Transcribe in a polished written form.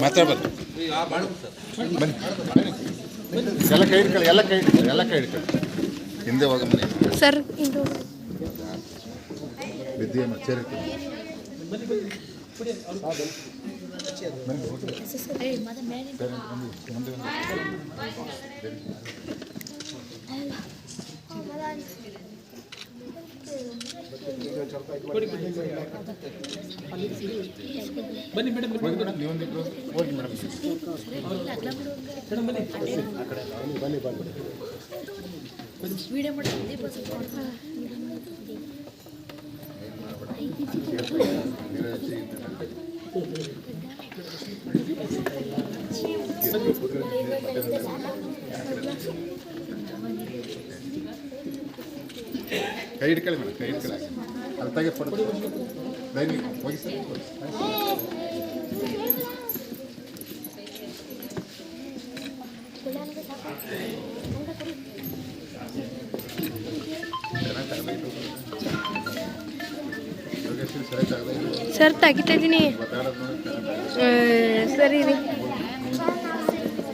ಮಾತಾಡ್ಬಾರ್ದು. ಬನ್ನಿ ಎಲ್ಲ ಕೈ ಹಿಡ್ಕೊಳ್ಳಿ, ಎಲ್ಲ ಕೈ ಹಿಡ್ಕೊಳ್ಳಿ, ಎಲ್ಲ ಕೈ ಹಿಡ್ಕೊಳ್ಳಿ. ಹಿಂದೆ ಹೋಗ ಮನೆ ಸರ್. ಬಿದ್ದಿ ಚೇರ್ ಬನ್ನಿ ಮೇಡಮ್, ನೀವೊಂದಿಬ್ರು ಹೋಗಿ ಮೇಡಮ್. ಕೈ ಹಿಡ್ಕೊಳ್ಳಿ ಮೇಡಮ್, ಕೈ ಹಿಡ್ಕೊಳ್ಳಿ. ಅಲ್ಲಿ ತೆಗೆ ಫೋಟೋ ಹೋಗಿ ಸರ್. ಸರ್ ತೆಗಿತಾ ಇದ್ದೀನಿ. ಸರಿ ರೀ.